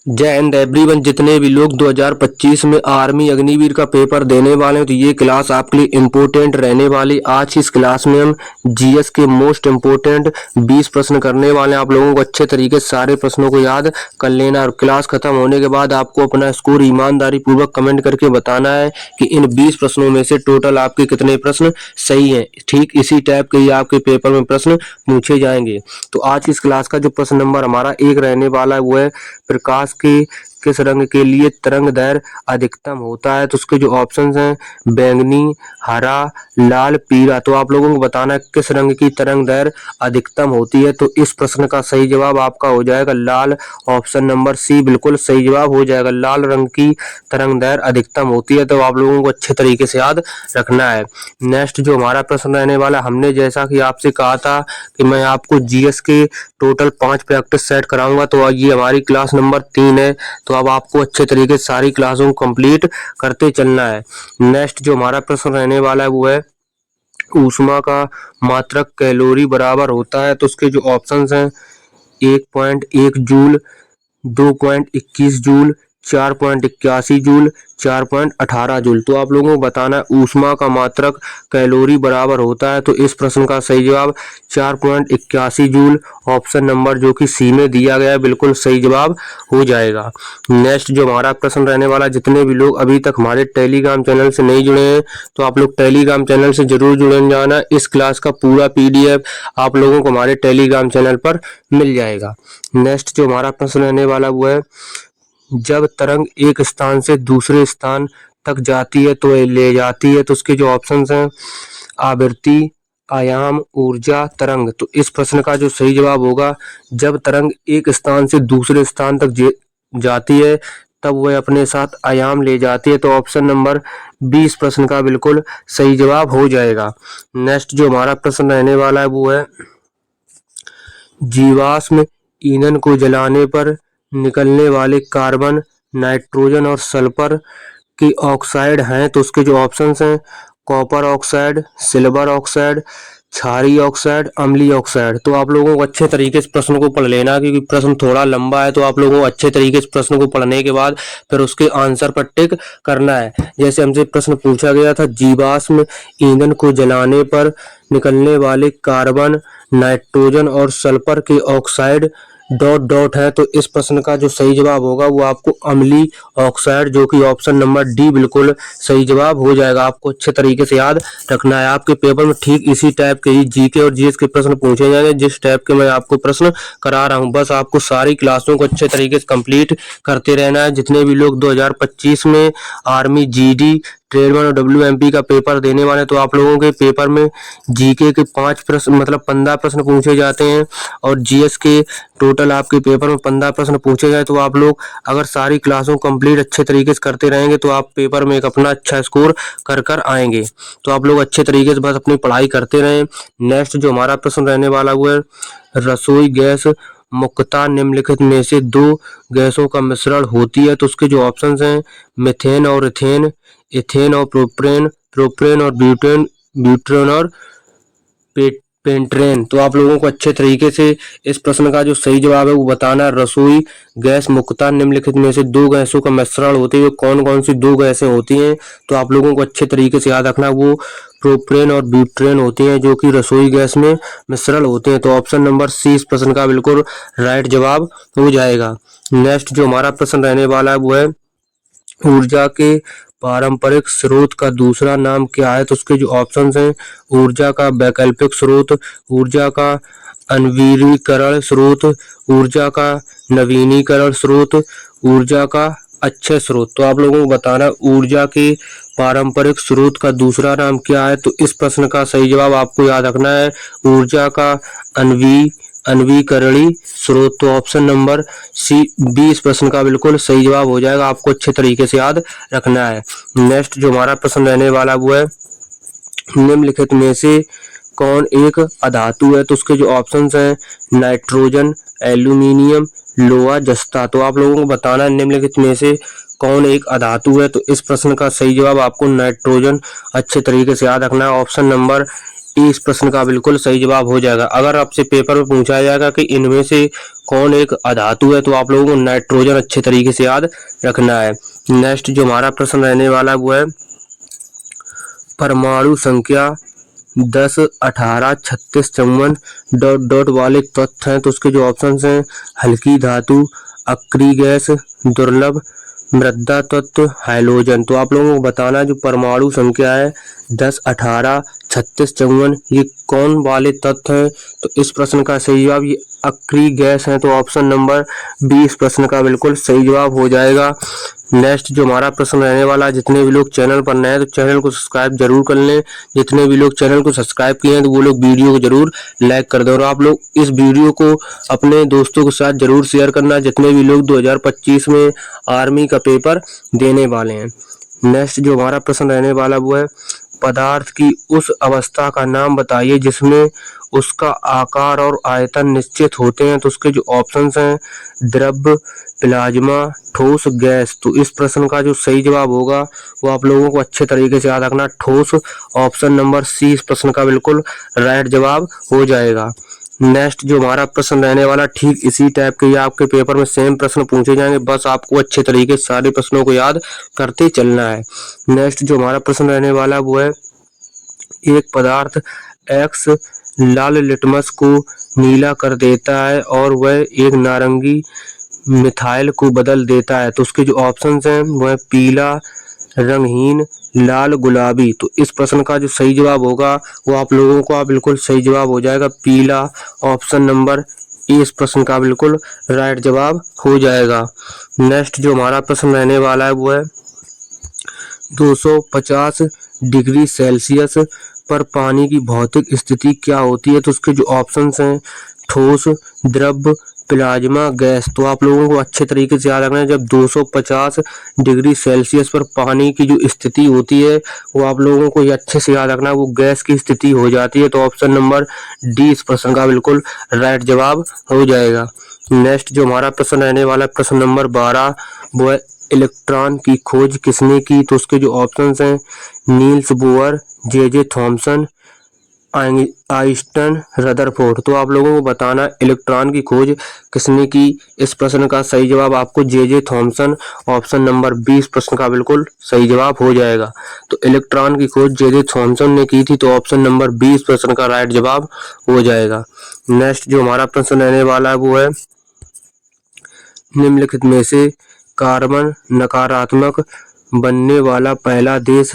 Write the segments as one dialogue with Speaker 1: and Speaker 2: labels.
Speaker 1: जय हिंद एवरीवन। जितने भी लोग 2025 में आर्मी अग्निवीर का पेपर देने वाले हैं तो ये क्लास आपके लिए इम्पोर्टेंट रहने वाली। आज इस क्लास में हम जीएस के मोस्ट इम्पोर्टेंट 20 प्रश्न करने वाले हैं। आप लोगों को अच्छे तरीके से सारे प्रश्नों को याद कर लेना और क्लास खत्म होने के बाद आपको अपना स्कोर ईमानदारी पूर्वक कमेंट करके बताना है कि इन 20 प्रश्नों में से टोटल आपके कितने प्रश्न सही हैं। ठीक इसी टाइप के ही आपके पेपर में प्रश्न पूछे जाएंगे। तो आज इस क्लास का जो प्रश्न नंबर हमारा 1 रहने वाला है वो है प्रकाश के किस रंग के लिए तरंग दैर्घ्य अधिकतम होता है। तो उसके जो ऑप्शंस हैं बैंगनी, हरा, लाल, पीला। तो आप लोगों को बताना है किस रंग की तरंग दैर्घ्य अधिकतम होती है। तो इस प्रश्न का सही जवाब आपका हो जाएगा लाल। ऑप्शन नंबर सी बिल्कुल सही जवाब हो जाएगा। लाल रंग की तरंग दैर्घ्य अधिकतम होती है। तो आप लोगों को अच्छे तरीके से याद रखना है। नेक्स्ट जो हमारा प्रश्न रहने वाला, हमने जैसा कि आपसे कहा था कि मैं आपको जीएस के टोटल 5 प्रैक्टिस सेट कराऊंगा। तो ये हमारी क्लास नंबर 3 है। तो अब आपको अच्छे तरीके से सारी क्लासों को कंप्लीट करते चलना है। नेक्स्ट जो हमारा प्रश्न रहने वाला है वो है ऊष्मा का मात्रक कैलोरी बराबर होता है। तो उसके जो ऑप्शंस हैं 1.1 जूल, 2.21 जूल, 4.81 जूल, 4.18 जूल। तो आप लोगों को बताना है ऊष्मा का मात्रक कैलोरी बराबर होता है। तो इस प्रश्न का सही जवाब 4.81 जूल। ऑप्शन नंबर जो कि सी में दिया गया है बिल्कुल सही जवाब हो जाएगा। नेक्स्ट जो हमारा प्रश्न रहने वाला, जितने भी लोग अभी तक हमारे टेलीग्राम चैनल से नहीं जुड़े हैं तो आप लोग टेलीग्राम चैनल से जरूर जुड़ जाना। इस क्लास का पूरा पीडीएफ आप लोगों को हमारे टेलीग्राम चैनल पर मिल जाएगा। नेक्स्ट जो हमारा प्रश्न रहने वाला वो है जब तरंग एक स्थान से दूसरे स्थान तक जाती है तो ले जाती है। तो उसके जो ऑप्शंस हैं आवृत्ति, आयाम, ऊर्जा, तरंग। तो इस प्रश्न का जो सही जवाब होगा जब तरंग एक स्थान से दूसरे स्थान तक जाती है तब वह अपने साथ आयाम ले जाती है। तो ऑप्शन नंबर 20 प्रश्न का बिल्कुल सही जवाब हो जाएगा। नेक्स्ट जो हमारा प्रश्न रहने वाला है वो है जीवाश्म ईंधन को जलाने पर निकलने वाले कार्बन, नाइट्रोजन और सल्फर के ऑक्साइड हैं। तो उसके जो ऑप्शंस हैं कॉपर ऑक्साइड, सिल्वर ऑक्साइड, क्षारीय ऑक्साइड, अम्लीय ऑक्साइड। तो आप लोगों को अच्छे तरीके से प्रश्न को पढ़ लेना क्योंकि प्रश्न थोड़ा लंबा है। तो आप लोगों को अच्छे तरीके से प्रश्न को पढ़ने के बाद फिर उसके आंसर पर टिक करना है। जैसे हमसे प्रश्न पूछा गया था जीवाश्म ईंधन को जलाने पर निकलने वाले कार्बन, नाइट्रोजन और सल्फर के ऑक्साइड डॉट डॉट है। तो इस प्रश्न का जो सही जवाब होगा वो आपको अम्लीय ऑक्साइड जो कि ऑप्शन नंबर डी बिल्कुल सही जवाब हो जाएगा। आपको अच्छे तरीके से याद रखना है। आपके पेपर में ठीक इसी टाइप के ही जीके और जीएस के प्रश्न पूछे जाएंगे जिस टाइप के मैं आपको प्रश्न करा रहा हूं। बस आपको सारी क्लासों को अच्छे तरीके से कंप्लीट करते रहना है। जितने भी लोग 2025 में आर्मी जीडी, ट्रेडमैन और डब्ल्यूएमपी का पेपर देने वाले तो आप लोगों के पेपर में जीके के 5 प्रश्न मतलब 15 प्रश्न पूछे जाते हैं और जीएस के टोटल आपके पेपर में 15 प्रश्न पूछे जाए। तो आप लोग अगर सारी क्लासों कंप्लीट अच्छे तरीके से करते रहेंगे तो आप पेपर में एक अपना अच्छा स्कोर कर आएंगे। तो आप लोग अच्छे तरीके से बस अपनी पढ़ाई करते रहें। नेक्स्ट जो हमारा प्रश्न रहने वाला वो है रसोई गैस मुख्यतः निम्नलिखित में से 2 गैसों का मिश्रण होती है। तो उसके जो ऑप्शंस हैं मीथेन और इथेन, इथेन और प्रोपेन, प्रोपेन और ब्यूटेन, ब्यूटेन और पेंट्रेन। तो आप लोगों को अच्छे तरीके से इस प्रश्न का जो सही जवाब है वो बताना है। रसोई गैस मुख्यतः निम्नलिखित में से 2 गैसों का मिश्रण होती है। कौन कौन सी 2 गैसें होती हैं तो आप लोगों को अच्छे तरीके से याद रखना, वो प्रोपेन और ब्यूटेन होती हैं जो कि रसोई गैस में मिश्रण होते हैं। तो ऑप्शन नंबर सी इस प्रश्न का बिल्कुल राइट जवाब हो जाएगा। नेक्स्ट जो हमारा प्रश्न रहने वाला है वो है ऊर्जा के पारंपरिक स्रोत का दूसरा नाम क्या है। तो उसके जो ऑप्शंस हैं ऊर्जा का वैकल्पिक स्रोत, ऊर्जा का अनवीनीकरण स्रोत, ऊर्जा का नवीनीकरण स्रोत, ऊर्जा का अक्षय स्रोत। तो आप लोगों को बताना ऊर्जा के पारंपरिक स्रोत का दूसरा नाम क्या है। तो इस प्रश्न का सही जवाब आपको याद रखना है ऊर्जा का अनवीकरणीय स्रोत। तो ऑप्शन नंबर सी 20 प्रश्न का बिल्कुल सही जवाब हो जाएगा। आपको अच्छे तरीके से याद रखना है। नेक्स्ट जो हमारा प्रश्न रहने वाला वो है निम्नलिखित में से कौन एक अधातु है। तो उसके जो ऑप्शंस हैं नाइट्रोजन, एल्यूमिनियम, लोहा, जस्ता। तो आप लोगों को बताना है निम्नलिखित में से कौन एक अधातु है। तो इस प्रश्न का सही जवाब आपको नाइट्रोजन अच्छे तरीके से याद रखना है। ऑप्शन नंबर इस प्रश्न का बिल्कुल सही जवाब हो जाएगा। अगर आपसे पेपर में पूछा जाएगा कि इनमें से कौन एक अधातु है, तो आप लोगों को नाइट्रोजन अच्छे तरीके से याद रखना है। नेक्स्ट जो हमारा प्रश्न रहने वाला है वो है परमाणु संख्या 10, 18, 36, 54 डॉट डॉट वाले तत्व हैं, तो उसके जो ऑप्शन हैं हल्की धातु, अक्रिय गैस, दुर्लभ मृदा तत्व, हाइड्रोजन। तो आप लोगों को बताना जो परमाणु संख्या है 10, 18, 36, 54 ये कौन वाले तत्व हैं, तो इस प्रश्न का सही जवाब ये अक्रिय गैस है। तो ऑप्शन नंबर 20 प्रश्न का बिल्कुल सही जवाब हो जाएगा। नेक्स्ट जो हमारा प्रश्न रहने वाला है, जितने भी लोग चैनल पर नए हैं तो चैनल को सब्सक्राइब जरूर कर लें। जितने भी लोग चैनल को सब्सक्राइब किए हैं तो वो लोग वीडियो को जरूर लाइक कर दें, और आप लोग इस वीडियो को अपने दोस्तों के साथ जरूर शेयर करना जितने भी लोग 2025 में आर्मी का पेपर देने वाले हैं। नेक्स्ट जो हमारा प्रश्न रहने वाला वो है पदार्थ की उस अवस्था का नाम बताइए जिसमें उसका आकार और आयतन निश्चित होते हैं, तो उसके जो ऑप्शंस हैं द्रव, प्लाज्मा, ठोस, गैस। तो इस प्रश्न का जो सही जवाब होगा वो आप लोगों को अच्छे तरीके से याद रखना, ठोस। ऑप्शन नंबर सी इस प्रश्न का बिल्कुल राइट जवाब हो जाएगा। नेक्स्ट जो हमारा प्रश्न रहने वाला ठीक इसी टाइप के आपके पेपर में सेम प्रश्न पूछे जाएंगे, बस आपको अच्छे तरीके से सारे प्रश्नों को याद करते चलना है। नेक्स्ट जो हमारा प्रश्न रहने वाला वो है एक पदार्थ एक्स लाल लिटमस को नीला कर देता है और वह एक नारंगी मिथाइल को बदल देता है, तो उसके जो ऑप्शंस हैं वह पीला, रंगहीन, लाल, गुलाबी। तो इस प्रश्न का जो सही जवाब होगा वो आप लोगों का बिल्कुल सही जवाब हो जाएगा पीला। ऑप्शन नंबर ए इस प्रश्न का बिल्कुल राइट जवाब हो जाएगा। नेक्स्ट जो हमारा प्रश्न रहने वाला है वो है 250 डिग्री सेल्सियस पर पानी की भौतिक स्थिति क्या होती है, तो उसके जो ऑप्शंस हैं ठोस, द्रव, प्लाज्मा, गैस। तो आप लोगों को अच्छे तरीके से याद रखना है जब 250 डिग्री सेल्सियस पर पानी की जो स्थिति होती है वो आप लोगों को ये अच्छे से याद रखना है वो गैस की स्थिति हो जाती है। तो ऑप्शन नंबर डी इस प्रश्न का बिल्कुल राइट जवाब हो जाएगा। नेक्स्ट जो हमारा प्रश्न रहने वाला है प्रश्न नंबर 12 वो है इलेक्ट्रॉन की खोज किसने की, तो उसके जो ऑप्शंस हैं Niels Bohr, J Thomson, Einstein, Rutherford. तो आप लोगों को बताना इलेक्ट्रॉन की खोज किसने की। इस प्रश्न का सही जवाब आपको जे थॉमसन। ऑप्शन नंबर 20 प्रश्न का बिल्कुल सही जवाब हो जाएगा। तो इलेक्ट्रॉन की खोज जे थॉमसन ने की थी, तो ऑप्शन नंबर 20 प्रश्न का राइट जवाब हो जाएगा। नेक्स्ट जो हमारा प्रश्न रहने वाला है वो है निम्नलिखित में से कार्बन नकारात्मक बनने वाला पहला देश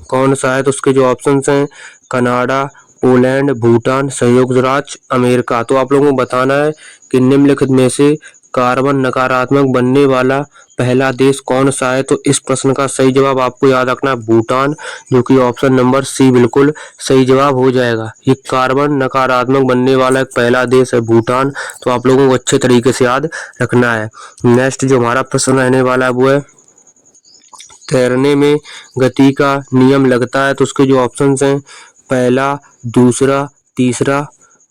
Speaker 1: कौन सा है, तो उसके जो ऑप्शंस हैं कनाडा, पोलैंड, भूटान, संयुक्त राज्य अमेरिका। तो आप लोगों को बताना है कि निम्नलिखित में से कार्बन नकारात्मक बनने वाला पहला देश कौन सा है, तो इस प्रश्न का सही जवाब आपको याद रखना है भूटान, जो कि ऑप्शन नंबर सी बिल्कुल सही जवाब हो जाएगा। ये कार्बन नकारात्मक बनने वाला एक पहला देश है भूटान, तो आप लोगों को अच्छे तरीके से याद रखना है। नेक्स्ट जो हमारा प्रश्न रहने वाला है वो है तैरने में गति का नियम लगता है, तो उसके जो ऑप्शंस हैं पहला, दूसरा, तीसरा,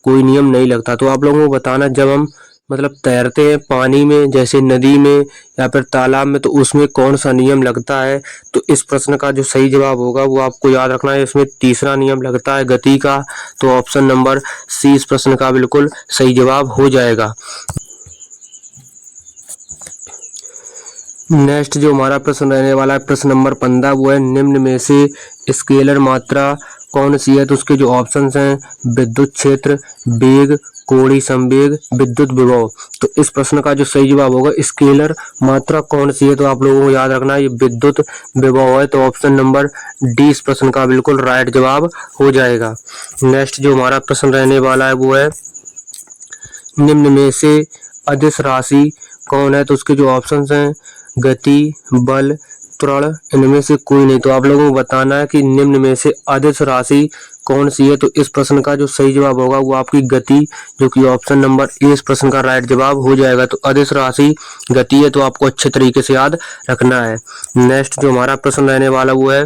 Speaker 1: कोई नियम नहीं लगता। तो आप लोगों को बताना जब हम मतलब तैरते हैं पानी में जैसे नदी में या फिर तालाब में, तो उसमें कौन सा नियम लगता है, तो इस प्रश्न का जो सही जवाब होगा वो आपको याद रखना है इसमें तीसरा नियम लगता है गति का। तो ऑप्शन नंबर सी इस प्रश्न का बिल्कुल सही जवाब हो जाएगा। नेक्स्ट जो हमारा प्रश्न रहने वाला है प्रश्न नंबर 15 वो है निम्न में से स्केलर मात्रा कौन सी है, तो उसके जो ऑप्शंस हैं विद्युत क्षेत्र, वेग, कोणीय संवेग, विद्युत विभव। तो इस प्रश्न का जो सही जवाब होगा स्केलर मात्रा कौन सी है, तो आप लोगों को याद रखना है ये विद्युत विभव है। तो ऑप्शन नंबर डी इस प्रश्न का बिल्कुल राइट जवाब हो जाएगा। नेक्स्ट जो हमारा प्रश्न रहने वाला है वो है निम्न में से अदिश राशि कौन है, तो उसके जो ऑप्शंस हैं गति, बल, त्वरण, इनमें से कोई नहीं। तो आप लोगों को बताना है कि निम्न में से अदिश राशि कौन सी है, तो इस प्रश्न का जो सही जवाब होगा वो आपकी गति, जो कि ऑप्शन नंबर ए इस प्रश्न का राइट जवाब हो जाएगा। तो अदिश राशि गति है, तो आपको अच्छे तरीके से याद रखना है। नेक्स्ट जो हमारा प्रश्न रहने वाला वो है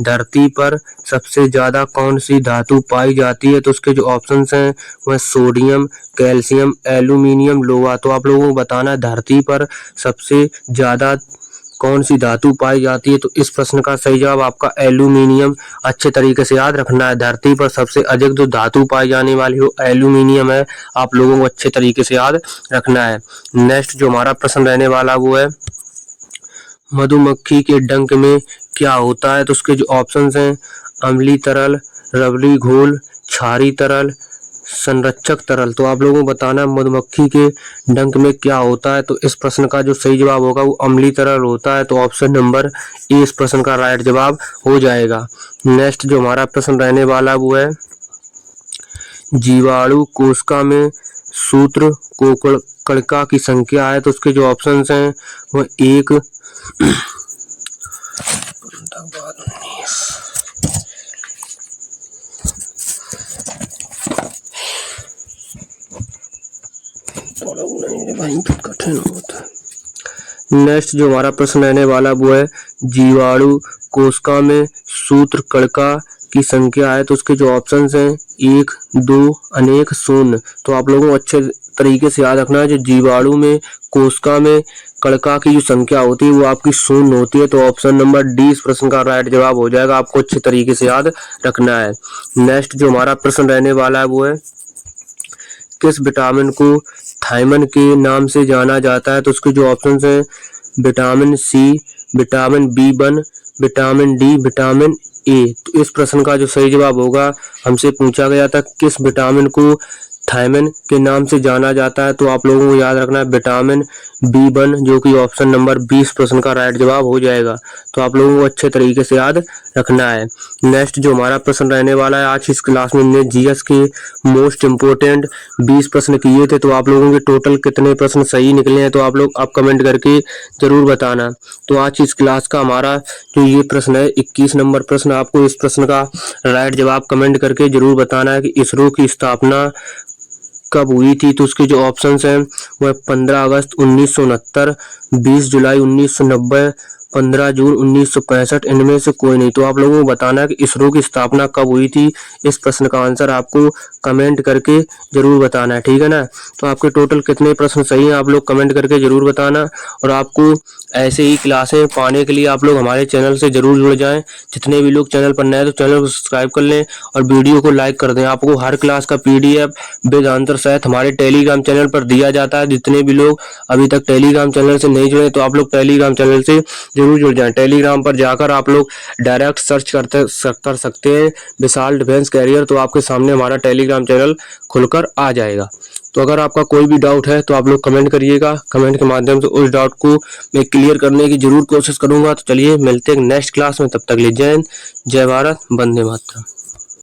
Speaker 1: धरती पर सबसे ज्यादा कौन सी धातु पाई जाती है, तो उसके जो ऑप्शंस हैं वह सोडियम, कैल्शियम, एल्यूमिनियम, लोहा। तो आप लोगों को बताना है धरती पर सबसे ज्यादा कौन सी धातु पाई जाती है? तो इस प्रश्न का सही जवाब आपका एल्यूमिनियम। अच्छे तरीके से याद रखना है। धरती पर सबसे अधिक जो धातु पाई जाने वाली हो एल्यूमिनियम है। आप लोगों को अच्छे तरीके से याद रखना है। नेक्स्ट जो हमारा प्रश्न रहने वाला वो है मधुमक्खी के डंक में क्या होता है? तो उसके जो ऑप्शंस हैं अम्लीय तरल, रबड़ी घोल, क्षारीय तरल, संरक्षक तरल। तो आप लोगों को बताना मधुमक्खी के डंक में क्या होता है? तो इस प्रश्न का जो सही जवाब होगा वो अम्लीय तरल होता है। तो ऑप्शन नंबर ए इस प्रश्न का राइट जवाब हो जाएगा। नेक्स्ट जो हमारा प्रश्न रहने वाला वो है जीवाणु कोशिका में सूत्र कणिका की संख्या है। तो उसके जो ऑप्शंस हैं वो 1 नेक्स्ट जो हमारा प्रश्न रहने वाला वो है जीवाणु कोशिका में सूत्र कणिका की संख्या है। तो उसके जो ऑप्शंस हैं 1, 2, अनेक, 0। तो आप लोगों को अच्छे तरीके से याद रखना है जो जीवाणु में कोशिका में कणिका की जो संख्या होती है वो आपकी 0 होती है। तो ऑप्शन नंबर डी इस प्रश्न का राइट जवाब हो जाएगा। आपको अच्छे तरीके से याद रखना है। नेक्स्ट जो हमारा प्रश्न रहने वाला है वो है किस विटामिन को थायमन के नाम से जाना जाता है? तो उसके जो ऑप्शंस हैं vitamin C, vitamin B1, vitamin D, vitamin A. तो इस प्रश्न का जो सही जवाब होगा हमसे पूछा गया था किस विटामिन को थायमन के नाम से जाना जाता है? तो आप लोगों को याद रखना है विटामिन B1 जो कि ऑप्शन नंबर 20 प्रश्न का राइट जवाब हो जाएगा। तो आप लोगों को अच्छे तरीके से याद रखना है। नेक्स्ट जो हमारा प्रश्न रहने वाला है आज इस क्लास में हमने जीएस के मोस्ट इम्पोर्टेंट 20 प्रश्न किए थे। तो आप लोगों के टोटल कितने प्रश्न सही निकले हैं तो आप लोग आप कमेंट करके जरूर बताना। तो आज इस क्लास का हमारा जो ये प्रश्न है 21 नंबर प्रश्न, आपको इस प्रश्न का राइट जवाब कमेंट करके जरूर बताना है कि इसरो की स्थापना कब हुई थी? तो उसके जो ऑप्शंस हैं वह 15 अगस्त 1969, 20 जुलाई 1990, 15 जून 1965। इनमें से कोई नहीं। तो आप लोगों को बताना है कि इसरो की स्थापना कब हुई थी। इस प्रश्न का आंसर आपको कमेंट करके जरूर बताना है, ठीक है ना। तो आपके टोटल कितने प्रश्न सही हैं आप लोग कमेंट करके जरूर बताना। और आपको ऐसे ही क्लासें पाने के लिए आप लोग हमारे चैनल से जरूर जुड़ जाएं। जितने भी लोग चैनल पर नए हैं तो चैनल को सब्सक्राइब कर लें और वीडियो को लाइक कर दें। आपको हर क्लास का PDF विद आंसर सहित हमारे टेलीग्राम चैनल पर दिया जाता है। जितने भी लोग अभी तक टेलीग्राम चैनल से नहीं जुड़े तो आप लोग टेलीग्राम चैनल से जरूर जुड़ जाएं। टेलीग्राम पर जाकर आप लोग डायरेक्ट सर्च कर सकते हैं विशाल डिफेंस कैरियर। तो आपके सामने हमारा टेलीग्राम चैनल खुलकर आ जाएगा। तो अगर आपका कोई भी डाउट है तो आप लोग कमेंट करिएगा। कमेंट के माध्यम से उस डाउट को मैं क्लियर करने की जरूर कोशिश करूंगा। तो चलिए मिलते हैं नेक्स्ट क्लास में। तब तक ले जय हिंद, जय भारत, वंदे मातरम।